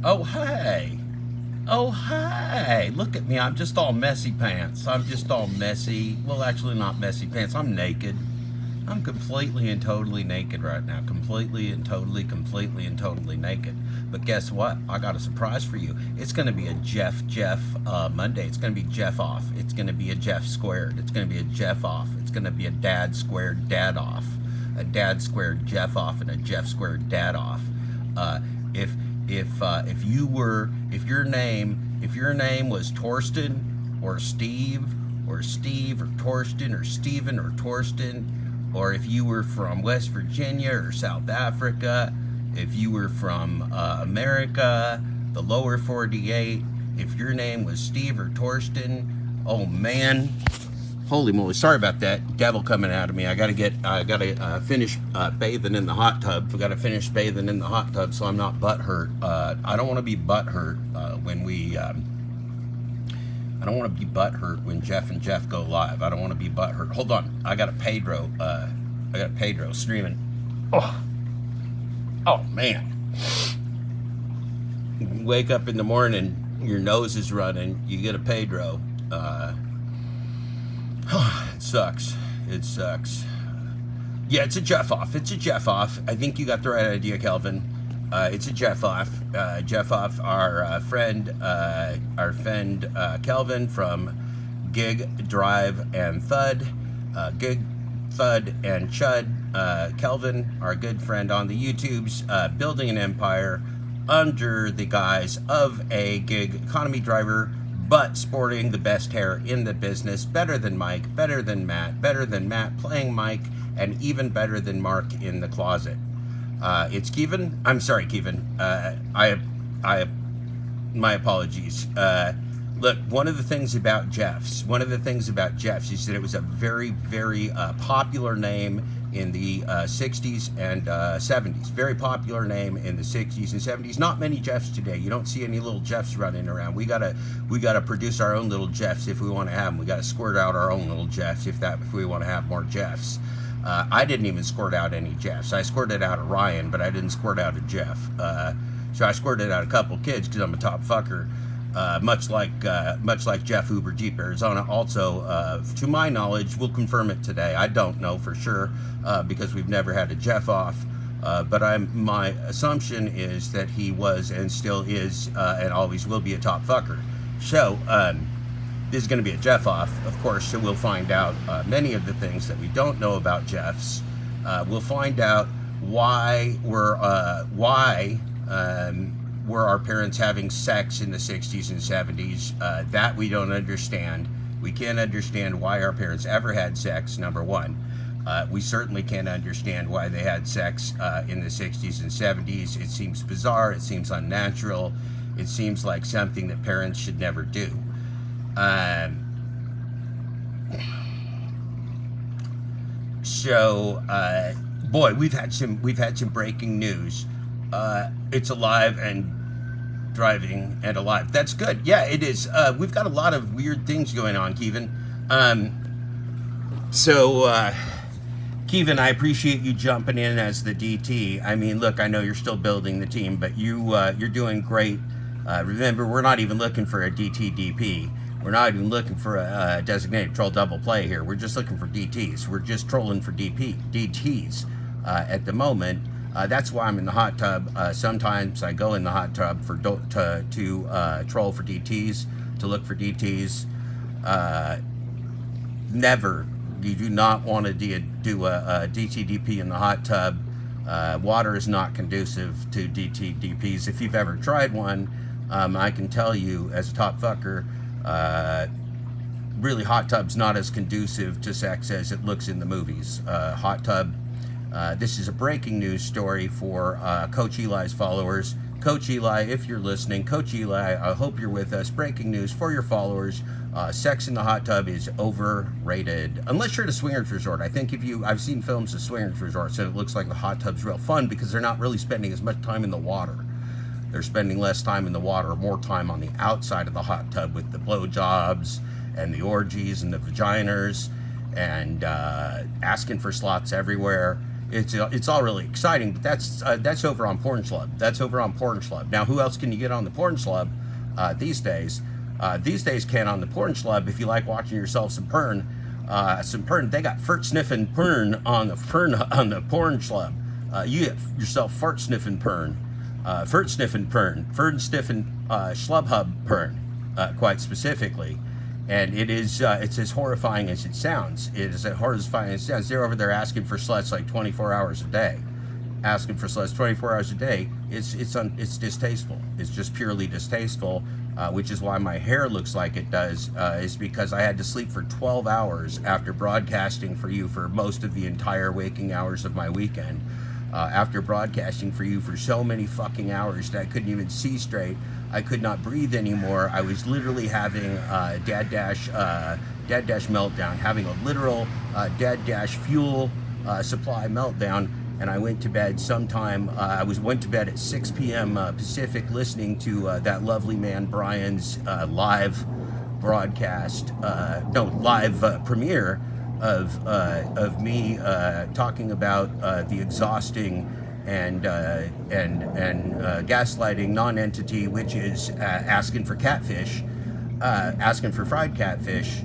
Oh, hey. Oh, hey. Look at me. I'm just all messy pants. I'm just all messy. Well, actually, not messy pants. I'm naked. I'm completely and totally naked right now. Completely and totally naked. But guess what? I got a surprise for you. It's going to be a Jeff Monday. It's going to be Jeff off. It's going to be a Jeff squared. It's going to be a Jeff off. It's going to be a dad squared dad off. A dad squared Jeff off and a Jeff squared dad off. Uh, if if your name was Torsten or Steve or Torsten or Steven or Torsten, or if you were from West Virginia or South Africa, if you were from America, the lower 48, if your name was Steve or Torsten, oh man, holy moly! Sorry about that. Devil coming out of me. I gotta finish bathing in the hot tub. I gotta finish bathing in the hot tub so I'm not butt hurt. I don't want to be butt hurt when we. I don't want to be butt hurt when Jeff and Jeff go live. I don't want to be butt hurt. Hold on. I got a Pedro. I got Pedro streaming. Oh, oh man! You wake up in the morning, your nose is running. You get a Pedro. It sucks. It sucks. Yeah, it's a Jeff off. It's a Jeff off. I think you got the right idea, Kelvin. It's a Jeff off. Jeff off. Our friend Kelvin from Gig, Drive, and Thud. Gig, Thud, and Chud. Kelvin, our good friend on the YouTubes, building an empire under the guise of a gig economy driver, but sporting the best hair in the business, better than Mike, better than Matt playing Mike, and even better than Mark in the closet. It's Kevin. I'm sorry, Kevin. My apologies. Look, one of the things about Jeff's is that it was a very, very popular name in the 60s and 70s. Very popular name in the 60s and 70s. Not many Jeffs today. You don't see any little Jeffs running around. We gotta produce our own little Jeffs if we want to have them. We gotta squirt out our own little Jeffs if we want to have more Jeffs. I didn't even squirt out any Jeffs. I squirted out a Ryan, but I didn't squirt out a Jeff. So I squirted out a couple kids because I'm a top fucker. Much like Jeff Uber Jeep Arizona. Also, to my knowledge, we'll confirm it today. I don't know for sure because we've never had a Jeff off. But my assumption is that he was and still is and always will be a top fucker. So this is going to be a Jeff off, of course. So we'll find out many of the things that we don't know about Jeffs. We'll find out why were our parents having sex in the 60s and 70s? That we don't understand. We can't understand why our parents ever had sex, number one. We certainly can't understand why they had sex in the 60s and 70s. It seems bizarre. It seems unnatural. It seems like something that parents should never do. Boy, we've had some breaking news. It's alive and driving and alive. That's good. Yeah, it is. We've got a lot of weird things going on, Kevin. Kevin, I appreciate you jumping in as the DT. I mean, look, I know you're still building the team, but you're doing great. Remember, we're not even looking for a DT DP. We're not even looking for a designated troll double play here. We're just looking for DTs. We're just trolling for DTs at the moment. That's why I'm in the hot tub. Sometimes I go in the hot tub to troll for DTs, to look for DTs. Never. You do not want to do a DTDP in the hot tub. Water is not conducive to DTDPs. If you've ever tried one, I can tell you as a top fucker, really hot tub's not as conducive to sex as it looks in the movies. Hot tub. This is a breaking news story for Coach Eli's followers. Coach Eli, if you're listening, Coach Eli, I hope you're with us. Breaking news for your followers. Sex in the hot tub is overrated. Unless you're at a swingers resort. I think I've seen films of swingers resorts and it looks like the hot tub's real fun because they're not really spending as much time in the water. They're spending less time in the water, more time on the outside of the hot tub with the blowjobs and the orgies and the vaginas and asking for slots everywhere. It's all really exciting, but that's over on Porn Schlub. That's over on Porn Schlub. Now, who else can you get on the Porn Schlub these days? These days, can on the Porn Schlub if you like watching yourself some porn. They got fart sniffing porn on the Porn Schlub. You get yourself fart sniffing porn, fart sniffing Schlub hub porn, quite specifically. And it's as horrifying as it sounds. It is as horrifying as it sounds. They're over there asking for sluts like 24 hours a day. Asking for sluts 24 hours a day. It's distasteful. It's just purely distasteful, which is why my hair looks like it does, is because I had to sleep for 12 hours after broadcasting for you for most of the entire waking hours of my weekend. After broadcasting for you for so many fucking hours that I couldn't even see straight. I could not breathe anymore. I was literally having Dad Dash meltdown, having a literal Dad Dash fuel supply meltdown, and I went to bed sometime. Went to bed at 6 p.m. Pacific, listening to that lovely man Brian's live broadcast, live premiere of me talking about the exhausting and gaslighting non-entity, which is asking for catfish, asking for fried catfish,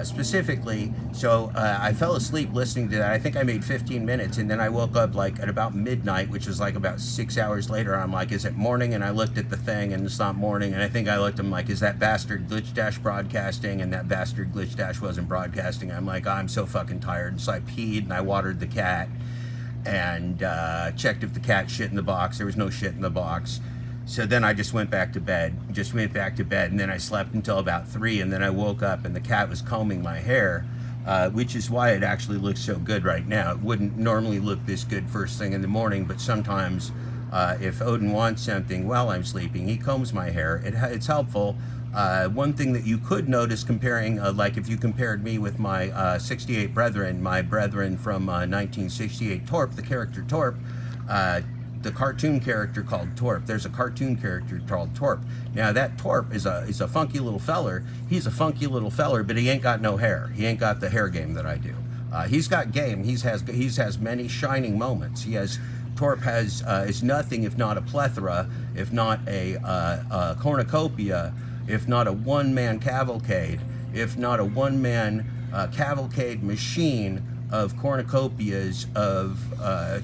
specifically. So I fell asleep listening to that. I think I made 15 minutes, and then I woke up like at about midnight, which was like about 6 hours later. I'm like, is it morning? And I looked at the thing, and it's not morning. And I think I looked, I'm like, is that bastard Glitch Dash broadcasting? And that bastard Glitch Dash wasn't broadcasting. I'm like, I'm so fucking tired. So I peed and I watered the cat and checked if the cat shit in the box. There was no shit in the box. So then I just went back to bed, and then I slept until about 3, and then I woke up and the cat was combing my hair, which is why it actually looks so good right now. It wouldn't normally look this good first thing in the morning, but sometimes if Odin wants something while I'm sleeping, he combs my hair. It's helpful. One thing that you could notice comparing, like if you compared me with my 68 brethren, my brethren from 1968, Torp, the character Torp, the cartoon character called Torp. There's a cartoon character called Torp. Now that Torp is a funky little feller. He's a funky little feller, but he ain't got no hair. He ain't got the hair game that I do. He's got game. He has many shining moments. Torp is nothing if not a plethora, if not a cornucopia, if not a one-man cavalcade, if not a one-man cavalcade machine of cornucopias of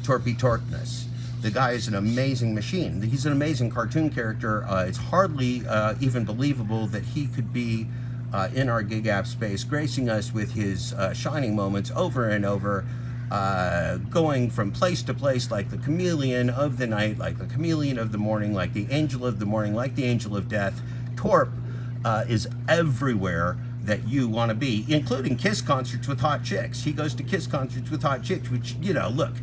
Torpy Torpness. The guy is an amazing machine. He's an amazing cartoon character. It's hardly even believable that he could be in our gig app space, gracing us with his shining moments over and over, going from place to place like the chameleon of the night, like the chameleon of the morning, like the angel of the morning, like the angel of death. Torp is everywhere that you want to be, including Kiss concerts with hot chicks. He goes to Kiss concerts with hot chicks, which, look,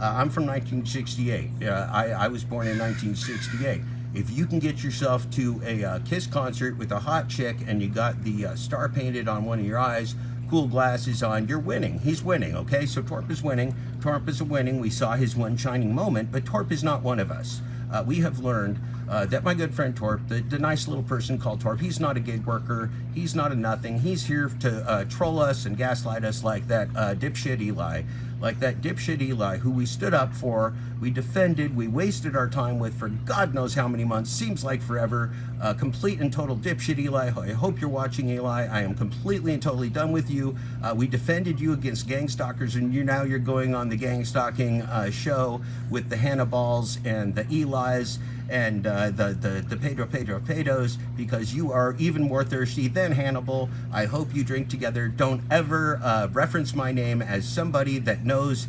I'm from 1968. I was born in 1968. If you can get yourself to a Kiss concert with a hot chick and you got the star painted on one of your eyes, cool glasses on, you're winning. He's winning, okay? So Torp is winning. Torp is winning. We saw his one shining moment, but Torp is not one of us. We have learned that my good friend Torp, the nice little person called Torp, he's not a gig worker. He's not a nothing. He's here to troll us and gaslight us like that dipshit Eli. Like that dipshit Eli, who we stood up for, we defended, we wasted our time with for God knows how many months, seems like forever. Complete and total dipshit Eli. I hope you're watching, Eli. I am completely and totally done with you. We defended you against gang stalkers, and you're going on the gang stalking show with the Hannibals and the Elis and the Pedros, because you are even more thirsty than Hannibal. I hope you drink together. Don't ever reference my name as somebody that knows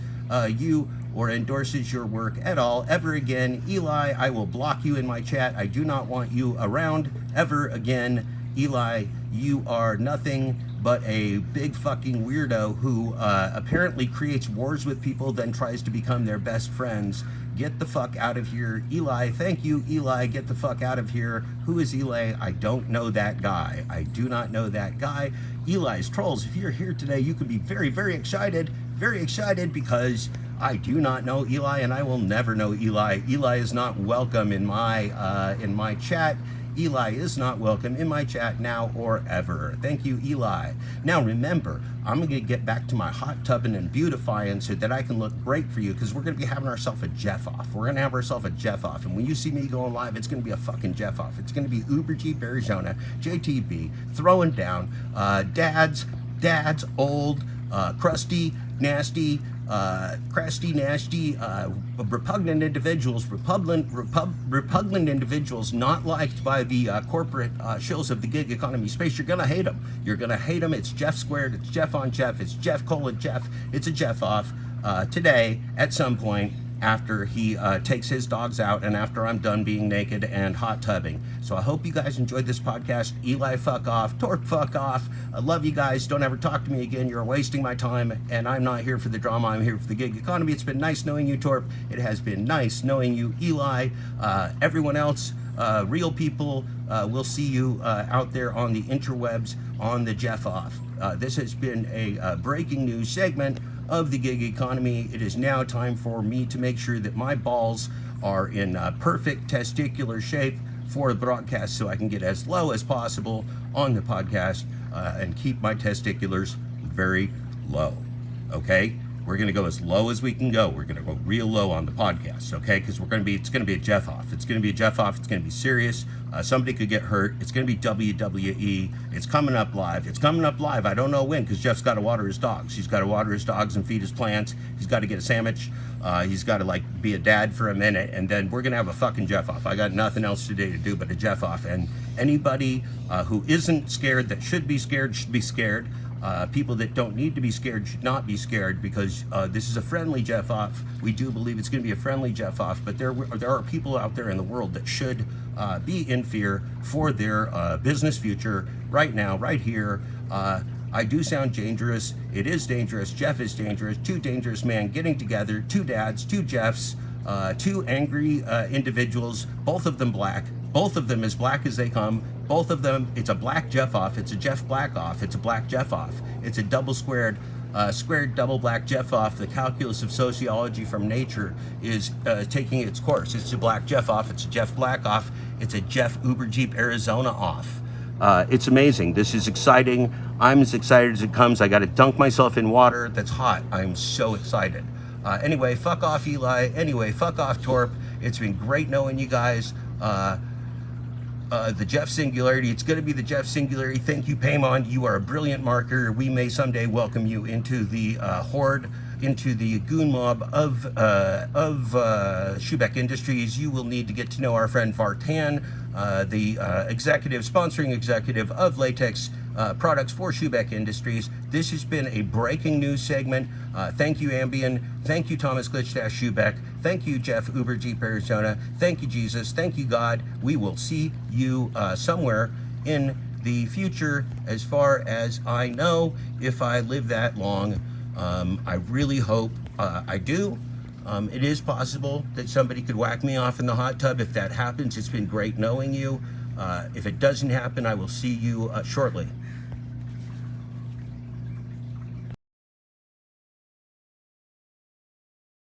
you or endorses your work at all ever again. Eli, I will block you in my chat. I do not want you around ever again. Eli, you are nothing but a big fucking weirdo who apparently creates wars with people, then tries to become their best friends. Get the fuck out of here. Eli, thank you, Eli, get the fuck out of here. Who is Eli? I don't know that guy. I do not know that guy. Eli's Trolls, if you're here today, you could be very, very excited because I do not know Eli and I will never know Eli. Eli is not welcome in my chat. Eli is not welcome in my chat now or ever. Thank you, Eli. Now remember, I'm going to get back to my hot tubbing and beautifying so that I can look great for you, because we're going to be having ourselves a Jeff off. We're going to have ourselves a Jeff off. And when you see me going live, it's going to be a fucking Jeff off. It's going to be Uber Jeep Arizona, JTB, throwing down dads, old, crusty, nasty, repugnant individuals, repugnant individuals not liked by the corporate shills of the gig economy space. You're gonna hate them. You're gonna hate them. It's Jeff squared. It's Jeff on Jeff. It's Jeff colon Jeff. It's a Jeff off today at some point after he takes his dogs out and after I'm done being naked and hot tubbing. So I hope you guys enjoyed this podcast. Eli, fuck off. Torp, fuck off. I love you guys. Don't ever talk to me again. You're wasting my time, and I'm not here for the drama. I'm here for the gig economy. It's been nice knowing you, Torp. It has been nice knowing you, Eli. Everyone else, real people, we'll see you out there on the interwebs on the Jeff Off. This has been a breaking news segment of the gig economy. It is now time for me to make sure that my balls are in perfect testicular shape for the broadcast, so I can get as low as possible on the podcast and keep my testiculars very low. Okay, we're gonna go as low as we can go. We're gonna go real low on the podcast, okay? Because it's gonna be a Jeff off. It's gonna be a Jeff off. It's gonna be serious. Somebody could get hurt. It's gonna be WWE. It's coming up live. It's coming up live. I don't know when, because Jeff's got to water his dogs. He's got to water his dogs and feed his plants. He's got to get a sandwich. He's got to be a dad for a minute, and then we're gonna have a fucking Jeff off. I got nothing else today to do but a Jeff off. And anybody who isn't scared that should be scared should be scared. People that don't need to be scared should not be scared, because this is a friendly Jeff off. We do believe it's going to be a friendly Jeff off, but there are people out there in the world that should be in fear for their business future right now, right here. I do sound dangerous. It is dangerous. Jeff is dangerous. Two dangerous men getting together. Two dads, two Jeffs, two angry individuals, both of them black. Both of them as black as they come. Both of them, it's a black Jeff off. It's a Jeff black off. It's a black Jeff off. It's a double squared, double black Jeff off. The calculus of sociology from nature is taking its course. It's a black Jeff off. It's a Jeff black off. It's a Jeff Uber Jeep Arizona off. It's amazing. This is exciting. I'm as excited as it comes. I got to dunk myself in water that's hot. I'm so excited. Anyway, fuck off, Eli. Anyway, fuck off, Torp. It's been great knowing you guys. The Jeff Singularity. It's going to be the Jeff Singularity. Thank you, Paymon. You are a brilliant marker. We may someday welcome you into the horde, into the goon mob of Schubeck Industries. You will need to get to know our friend Vartan, the sponsoring executive of latex products for Schubeck Industries. This has been a breaking news segment. Thank you, Ambien. Thank you, Thomas Glitch-Schubeck. Thank you, Jeff Uber Jeep Arizona. Thank you, Jesus. Thank you, God. We will see you somewhere in the future, as far as I know, if I live that long. I really hope I do. It is possible that somebody could whack me off in the hot tub. If that happens, it's been great knowing you. If it doesn't happen, I will see you shortly.